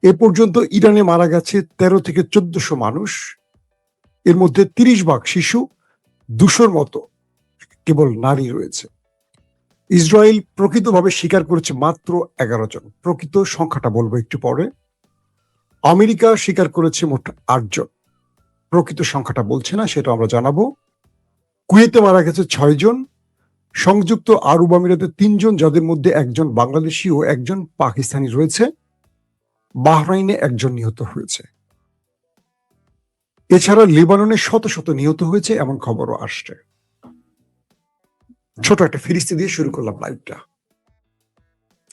এ পর্যন্ত ইরানে মারা গেছে ১৩ থেকে ১৪০০ মানুষ, এর মধ্যে ৩০ ভাগ শিশু, ২০০-র মতো কেবল নারী রয়েছে। ইসরায়েল প্রকৃতভাবে স্বীকার করেছে মাত্র ১১ জন, প্রকৃত সংখ্যাটা বলবো একটু পরে। আমেরিকা স্বীকার করেছে মোট ৮ জন, প্রকৃত সংখ্যাটা বলছে না, সেটা আমরা জানাবো। কুয়েতে মারা গেছে ৬ জন, সংযুক্ত আরব আমিরাতে ৩ জন, যাদের মধ্যে একজন বাংলাদেশি ও একজন পাকিস্তানি রয়েছে। বাহরাইনে ১ জন নিহত হয়েছে। এছাড়া লেবাননে শত শত নিহত হয়েছে এমন খবরও আসছে। ছোট একটা ফিরিস্তি দিয়ে শুরু করলাম লাইভটা।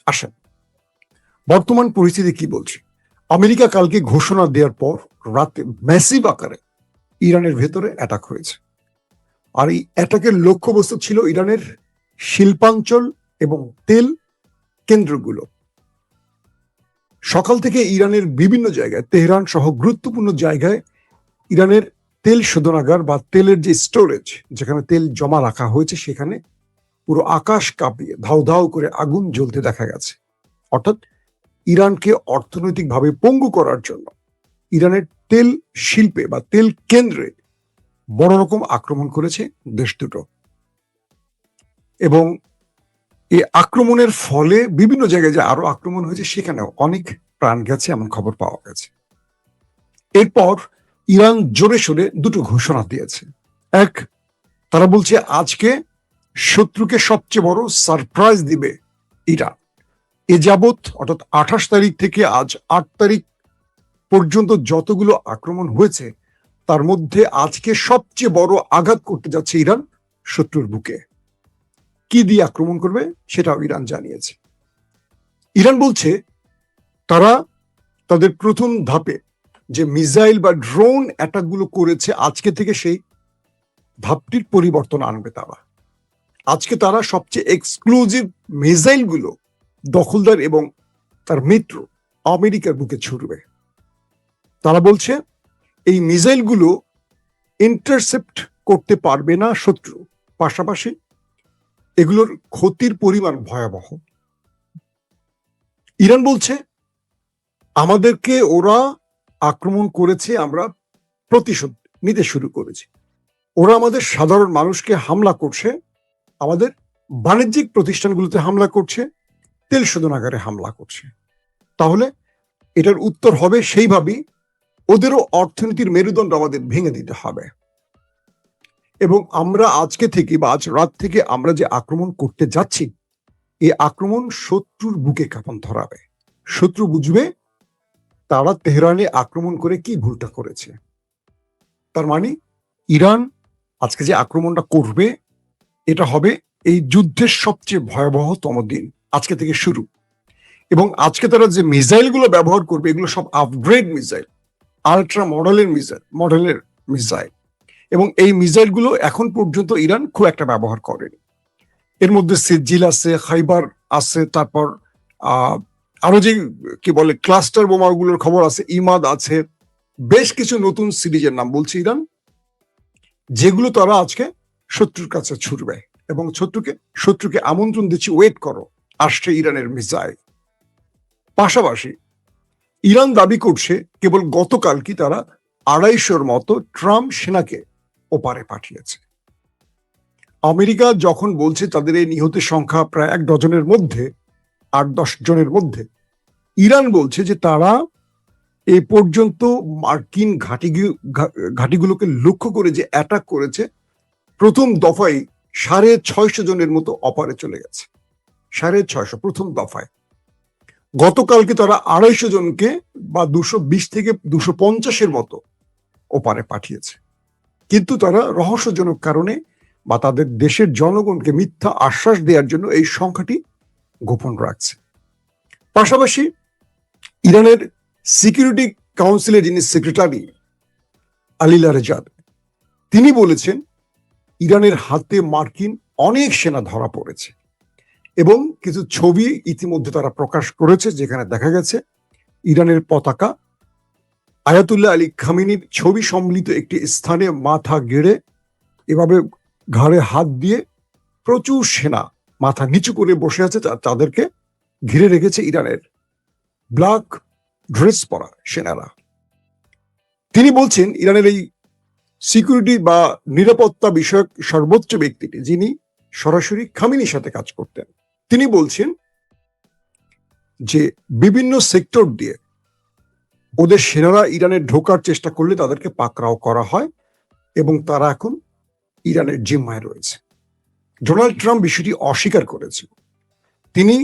আসেন বর্তমান পরিস্থিতি কি বলছে। আমেরিকা কালকে ঘোষণা দেওয়ার পর রাতে ম্যাসিভ আকারে ইরানের ভেতরে অ্যাটাক হয়েছে। আর এই অ্যাটাকের লক্ষ্যবস্তু ছিল ইরানের শিল্পাঞ্চল এবং তেল কেন্দ্রগুলো। সকাল থেকে ইরানের বিভিন্ন জায়গায়, তেহরান সহ গুরুত্বপূর্ণ জায়গায় ইরানের তেল শোধনাগার বা তেলের যে স্টোরেজ, যেখানে তেল জমা রাখা হয়েছে, সেখানে পুরো আকাশ কাঁপিয়ে ধাউ ধাউ করে আগুন জ্বলতে দেখা গেছে। অর্থাৎ ইরানকে অর্থনৈতিকভাবে পঙ্গু করার জন্য ইরানের তেল শিল্পে বা তেল কেন্দ্রে বড় রকম আক্রমণ করেছে দেশ দুটো। এবং এই আক্রমণের ফলে বিভিন্ন জায়গায় যে আরো আক্রমণ হয়েছে, সেখানেও অনেক প্রাণ গেছে এমন খবর পাওয়া গেছে। এরপর ইরান জোরে সোরে দুটো ঘোষণা দিয়েছে। এক, তারা বলছে আজকে শত্রুকে সবচেয়ে বড় সারপ্রাইজ দিবে ইরান। এ যাবৎ অর্থাৎ ২৮ তারিখ থেকে আজ ৮ তারিখ পর্যন্ত যতগুলো আক্রমণ হয়েছে, তার মধ্যে আজকে সবচেয়ে বড় আঘাত করতে যাচ্ছে ইরান শত্রুর বুকে। কি দিয়ে আক্রমণ করবে সেটাও ইরান জানিয়েছে। ইরান বলছে তারা তাদের প্রথম ধাপে যে মিসাইল বা ড্রোন অ্যাটাকগুলো করেছে, আজকে থেকে সেই ধাপটির পরিবর্তন আনবে তারা। আজকে তারা সবচেয়ে এক্সক্লুসিভ মিসাইলগুলো দখলদার এবং তার মিত্র আমেরিকার বুকে ছুড়বে। তারা বলছে এই মিসাইলগুলো ইন্টারসেপ্ট করতে পারবে না শত্রু, পাশাপাশি এগুলোর ক্ষতির পরিমাণ ভয়াবহ। ইরান বলছে আমাদেরকে ওরা আক্রমণ করেছে, আমরা প্রতিশোধ নিতে শুরু করেছি। ওরা আমাদের সাধারণ মানুষকে হামলা করছে, আমাদের বাণিজ্যিক প্রতিষ্ঠানগুলোতে হামলা করছে, তেল শোধনাগারে হামলা করছে। তাহলে এটার উত্তর হবে সেইভাবেই, ওদেরও অর্থনীতির মেরুদণ্ড আমাদের ভেঙে দিতে হবে। এবং আমরা আজকে থেকে বা আজ রাত থেকে আমরা যে আক্রমণ করতে যাচ্ছি, এই আক্রমণ শত্রুর বুকে কাঁপন ধরাবে। শত্রু বুঝবে তারা তেহরানে আক্রমণ করে কি ভুলটা করেছে। তার মানে ইরান আজকে যে আক্রমণটা করবে, এটা হবে এই যুদ্ধের সবচেয়ে ভয়াবহতম দিন। আজকে থেকে শুরু। এবং আজকে তারা যে মিসাইলগুলো ব্যবহার করবে, এগুলো সব আপগ্রেড মিসাইল, আলট্রা মডেলের মিসাইল। এবং এই মিসাইলগুলো এখন পর্যন্ত ইরান খুব একটা ব্যবহার করেনি। এর মধ্যে সিজিল আছে, খাইবার আছে, তারপর আরো যে কি বলে ক্লাস্টার বোমাগুলোর খবর আছে, ইমাদ আছে, বেশ কিছু নতুন সিরিজের নাম বলছে ইরান, যেগুলো তারা আজকে শত্রুর কাছে ছুড়বে। এবং শত্রুকে আমন্ত্রণ দিচ্ছে, ওয়েট করো, আসছে ইরানের মিসাইল। পাশাপাশি ইরান দাবি করছে কেবল গতকাল কি তারা ২৫০-র মতো ট্রাম্প সেনাকে ওপারে পাঠিয়েছে। আমেরিকা যখন বলছে তাদের এই নিহতের সংখ্যা প্রায় ১ ডজনের মধ্যে, ৮-১০ জনের মধ্যে, ইরান বলছে যে তারা এই পর্যন্ত মার্কিন ঘাঁটিগুলোকে লক্ষ্য করে যে অ্যাটাক করেছে, প্রথম দফায় ৬৫০ জনের মতো অপারে চলে গেছে। ৬৫০ প্রথম দফায়। গতকালকে তারা ২৫০ জনকে বা ২২০ থেকে ২৫০-এর মতো ওপারে পাঠিয়েছে। কিন্তু তারা রহস্যজনক কারণে বা তাদের দেশের জনগণকে মিথ্যা আশ্বাস দেওয়ার জন্য এই সংখ্যাটি গোপন রাখছে। পাশাপাশি ইরানের সিকিউরিটি কাউন্সিলের যিনি সেক্রেটারি আলী লারেজাদ, তিনি বলেছেন ইরানের হাতে মার্কিন অনেক সেনা ধরা পড়েছে। এবং কিছু ছবি ইতিমধ্যে তারা প্রকাশ করেছে, যেখানে দেখা গেছে ইরানের পতাকা, আয়াতুল্লাহ আলী খামেনির ছবি সম্মিলিত একটি স্থানে মাথা গেড়ে এভাবে ঘাড়ে হাত দিয়ে প্রচুর সেনা মাথা নিচু করে বসে আছে, তাদেরকে ঘিরে রেখেছে ইরানের ব্ল্যাক ড্রেস পরা সেনারা। তিনি বলছেন ইরানের এই সিকিউরিটি বা নিরাপত্তা বিষয়ক সর্বোচ্চ ব্যক্তিটি, যিনি সরাসরি খামেনির সাথে কাজ করতেন, তিনি বলছেন যে বিভিন্ন সেক্টর দিয়ে ওদের সেনারা ইরানে ঢোকার চেষ্টা করলে তাদেরকে পাকড়াও করা হয় এবং তারা এখন ইরানের জিম্মায় রয়েছে। ডোনাল্ড ট্রাম্প বিষয়টি অস্বীকার করেছেন। তিনি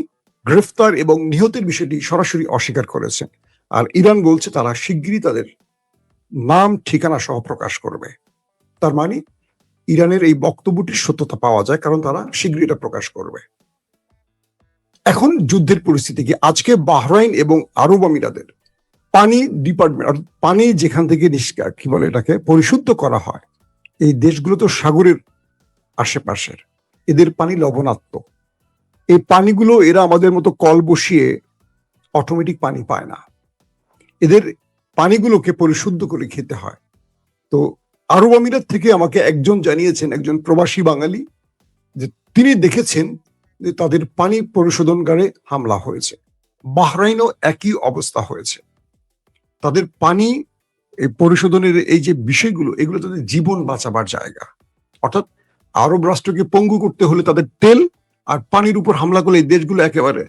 গ্রেফতার এবং নিহতের বিষয়টি সরাসরি অস্বীকার করেছেন। আর ইরান বলছে তারা শিগগিরই তাদের নাম ঠিকানা সহ প্রকাশ করবে। তার মানে ইরানের এই বক্তব্যটির সত্যতা পাওয়া যায়, কারণ তারা শিগগিরই এটা প্রকাশ করবে। এখন যুদ্ধের পরিস্থিতি কি? আজকে বাহরাইন এবং আরব আমিরাতের পানি ডিপার্টমেন্ট, পানি যেখান থেকে কি বলে এটাকে পরিশুদ্ধ করা হয়, এই দেশগুলো তো সাগরের আশেপাশের, এদের পানি লবণাক্ত। এই পানিগুলো এরা আমাদের মতো কল বসিয়ে অটোমেটিক পানি পায় না, এদের পানিগুলোকে পরিশুদ্ধ করে খেতে হয়। তো আরব আমিরাত থেকে আমাকে একজন জানিয়েছেন, একজন প্রবাসী বাঙালি, যে তিনি দেখেছেন যে তাদের পানি পরিশোধনাগারে হামলা হয়েছে। বাহরাইনও একই অবস্থা হয়েছে। তাদের পানি পরিশোধনের এই যে বিষয়গুলো, এগুলো তাদের জীবন বাঁচাবার জায়গা। অর্থাৎ আরব রাষ্ট্রকে পঙ্গু করতে হলে তাদের তেল আর পানির উপর হামলা করলে এই দেশগুলো একেবারে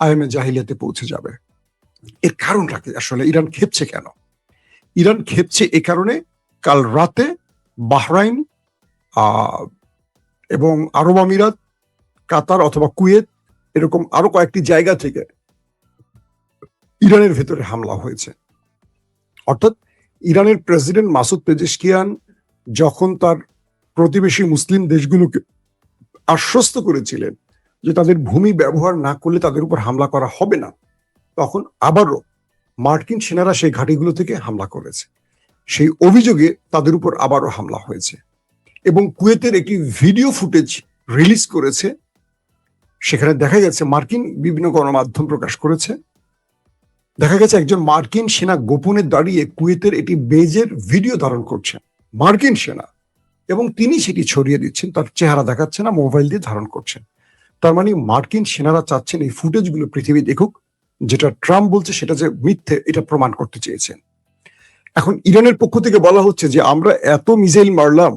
আইএমএ জাহিলিয়াতে পৌঁছে যাবে। এর কারণটা কি আসলে? ইরান খেপছে কেন? ইরান খেপছে এ কারণে, কাল রাতে বাহরাইন এবং আরব আমিরাত, কাতার অথবা কুয়েত, এরকম আরো কয়েকটি জায়গা থেকে ইরানের ভেতরে হামলা হয়েছে। অর্থাৎ ইরানের প্রেসিডেন্ট মাসুদ পেজেশকিয়ান যখন তার প্রতিবেশী মুসলিম দেশগুলোকে আশ্বস্ত করেছিলেন যে তাদের ভূমি ব্যবহার না করলে তাদের উপর হামলা করা হবে না, তখন আবারও মার্কিন সেনারা সেই ঘাঁটিগুলো থেকে হামলা করেছে। সেই অভিযোগে তাদের উপর আবারও হামলা হয়েছে এবং কুয়েতের একটি ভিডিও ফুটেজ রিলিজ করেছে। সেখানে দেখা গেছে, মার্কিন বিভিন্ন গণমাধ্যম প্রকাশ করেছে, দেখা গেছে একজন মার্কিন সেনা গোপনে দাঁড়িয়ে কুয়েতের একটি বেজের ভিডিও ধারণ করছেন, মার্কিন সেনা, এবং তিনি সেটি ছড়িয়ে দিচ্ছেন। তার চেহারা দেখাচ্ছে না, মোবাইল দিয়ে ধারণ করছেন। তার মানে মার্কিন সেনারা চাচ্ছেন এই ফুটেজগুলো পৃথিবী দেখুক, যেটা ট্রাম্প বলছে সেটা যে মিথ্যে, এটা প্রমাণ করতে চেয়েছেন। এখন ইরানের পক্ষ থেকে বলা হচ্ছে যে আমরা এত মিসাইল মারলাম,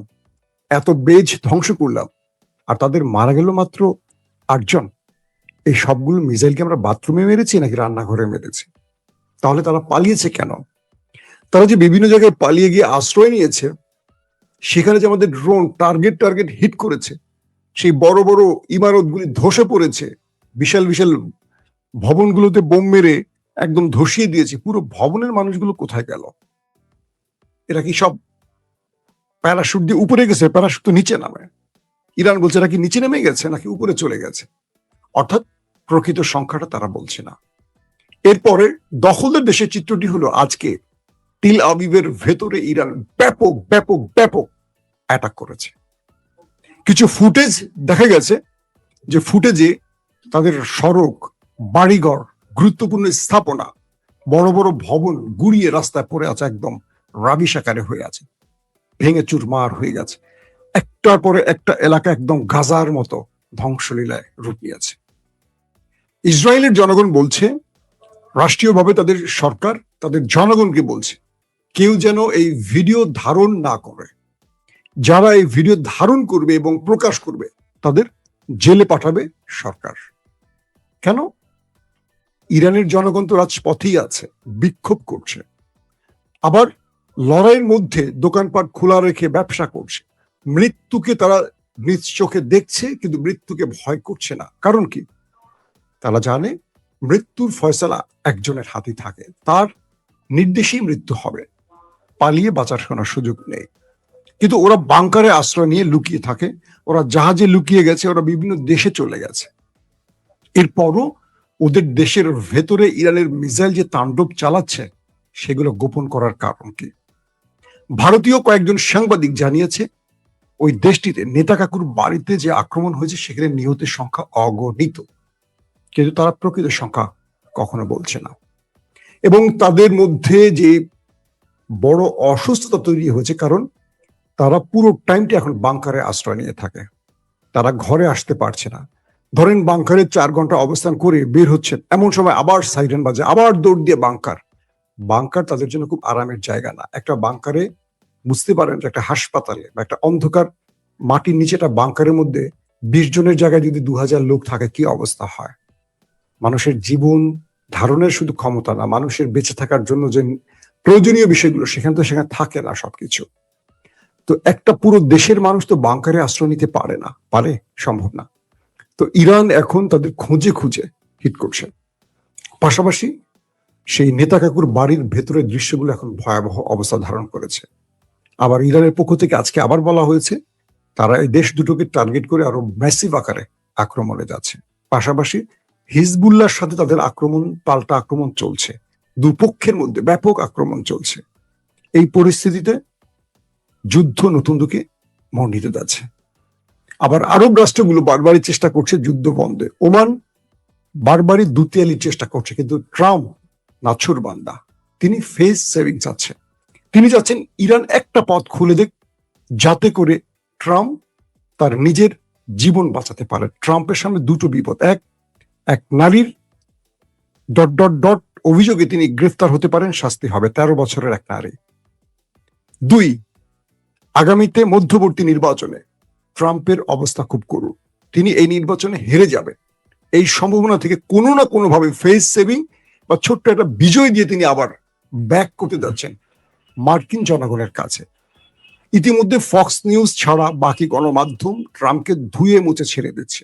এত বেজ ধ্বংস করলাম, আর তাদের মারা গেল মাত্র 8 জন। এই সবগুলো মিসাইলকে আমরা বাথরুমে মেরেছি নাকি রান্নাঘরে মেরেছি? তাহলে তারা পালিয়েছে কেন? তারা যে বিভিন্ন জায়গায় পালিয়ে গিয়ে আশ্রয় নিয়েছে, সেখানে যে আমাদের ড্রোন টার্গেট হিট করেছে, সেই বড় বড় ইমারতগুলি ধসে পড়েছে, বিশাল বিশাল ভবনগুলোতে বোম মেরে একদম ধসিয়ে দিয়েছে, পুরো ভবনের মানুষগুলো কোথায় গেল? এরা কি সব প্যারাশুট দিয়ে উপরে গেছে? প্যারাশুট তো নিচে নামে। ইরান বলছে এরা কি নিচে নেমে গেছে নাকি উপরে চলে গেছে? অর্থাৎ প্রকৃত সংখ্যাটা তারা বলছে না। এরপরে দখলদার দেশের চিত্রটি হলো আজকে তিল আবিবের ভেতরে ইরান ব্যাপক ব্যাপক ব্যাপক অ্যাটাক করেছে। কিছু ফুটেজ দেখা গেছে, যে ফুটেজে তাদের সড়ক, বাড়িঘর, গুরুত্বপূর্ণ স্থাপনা, বড় বড় ভবন গুড়িয়ে রাস্তায় পড়ে আছে, একদম রাবিশ আকারে হয়ে আছে, ভেঙে চুরমার হয়ে গেছে। একটার পরে একটা এলাকা একদম গাজার মতো ধ্বংসলীলায় রূপিয়েছে। ইসরায়েলের জনগণ বলছে, রাষ্ট্রীয়ভাবে তাদের সরকার তাদের জনগণকে বলছে, কেউ যেন এই ভিডিও ধারণ না করে। যারা এই ভিডিও ধারণ করবে এবং প্রকাশ করবে তাদের জেলে পাঠাবে সরকার। কেন? ইরানের জনগণ তো রাজপথেই আছে, বিক্ষোভ করছে, আবার লড়াইয়ের মধ্যে দোকানপাট খোলা রেখে ব্যবসা করছে। মৃত্যুকে তারা নিজ চোখে দেখছে, কিন্তু মৃত্যুকে ভয় করছে না। কারণ কি? তারা জানে মৃত্যুর ফয়সালা একজনের হাতে থাকে, তার নির্দেশেই মৃত্যু হবে, পালিয়ে বাঁচার কোনো সুযোগ নেই। কিন্তু ওরা বাংকারে আশ্রয় নিয়ে লুকিয়ে থাকে, ওরা জাহাজে লুকিয়ে গেছে, ওরা বিভিন্ন দেশে চলে গেছে। এরপরও ওদের দেশের ভেতরে ইরানের মিসাইল যে তাণ্ডব চালাচ্ছে, সেগুলো গোপন করার কারণ কি? ভারতীয় কয়েকজন সাংবাদিক জানিয়েছে, ওই দেশটিতে নেতা কাকুর বাড়িতে যে আক্রমণ হয়েছে সেখানে নিহতের সংখ্যা অগণিত, কিন্তু তারা প্রকৃত সংখ্যা কখনো বলছে না। এবং তাদের মধ্যে যে বড় অসুস্থতা তৈরি হয়েছে, কারণ তারা পুরো টাইমটা এখন বাংকারে আশ্রয় নিয়ে থাকে, তারা ঘরে আসতে পারছে না। ধরেন বাংকারে 4 ঘন্টা অবস্থান করে বের হচ্ছেন, এমন সময় আবার সাইরেন বাজে, আবার দৌড় দিয়ে বাংকার, বাংকার তাদের জন্য খুব আরামের জায়গা না। একটা বাংকারে বুঝতে পারেন যে একটা হাসপাতালে বা একটা অন্ধকার মাটির নিচে একটা বাংকারের মধ্যে 20 জনের জায়গায় যদি 2000 লোক থাকে কি অবস্থা হয়। মানুষের জীবন ধারণের শুধু ক্ষমতা না, মানুষের বেঁচে থাকার জন্য যে প্রয়োজনীয় বিষয়গুলো সেখানে থাকে না সবকিছু। তো একটা পুরো দেশের মানুষ তো বাংকারে আশ্রয় নিতে পারে না, পারে, সম্ভব না। তো ইরান এখন তাদের খুঁজে খুঁজে হিট করছে। পাশাপাশি সেই নেতা কাকুর বাড়ির ভেতরের দৃশ্যগুলো এখন ভয়াবহ অবস্থা ধারণ করেছে। আবার ইরানের পক্ষ থেকে আজকে আবার বলা হয়েছে তারা এই দেশ দুটোকে টার্গেট করে আরো ম্যাসিভ আকারে আক্রমণে যাচ্ছে। পাশাপাশি হিজবুল্লাহর সাথে তাদের পাল্টা আক্রমণ চলছে। দুপক্ষের মধ্যে ব্যাপক আক্রমণ চলছে। এই পরিস্থিতিতে যুদ্ধ নতুন দিকে মোড় নিতে যাচ্ছে। আবার আরব রাষ্ট্রগুলো বারবারই চেষ্টা করছে যুদ্ধ বন্ধে। ওমান বারবারই দুতিয়ালির চেষ্টা করছে, কিন্তু ট্রাম্প নাছুর বান্দা, তিনি ফেস সেভিং চাচ্ছেন। তিনি চাচ্ছেন ইরান একটা পথ খুলে দেখ, যাতে করে ট্রাম্প তার নিজের জীবন বাঁচাতে পারে। ট্রাম্পের সামনে দুটো বিপদ, এক নারীর ... অভিযোগে তিনি গ্রেফতার হতে পারেন, শাস্তি হবে, 13 বছরের এক নারী। 2, আগামীতে মধ্যবর্তী নির্বাচনে ট্রাম্পের অবস্থা খুব করুণ। তিনি এই নির্বাচনে হেরে যাবে, এই সম্ভাবনা থেকে কোনো না কোনো ভাবে ফেস সেভিং বা ছোট্ট একটা বিজয় দিয়ে তিনি আবার ব্যাক করতে যাচ্ছেন মার্কিন জনগণের কাছে। ইতিমধ্যে ফক্স নিউজ ছাড়া বাকি গণমাধ্যম ট্রাম্পকে ধুয়ে মুছে ছেড়ে দিচ্ছে।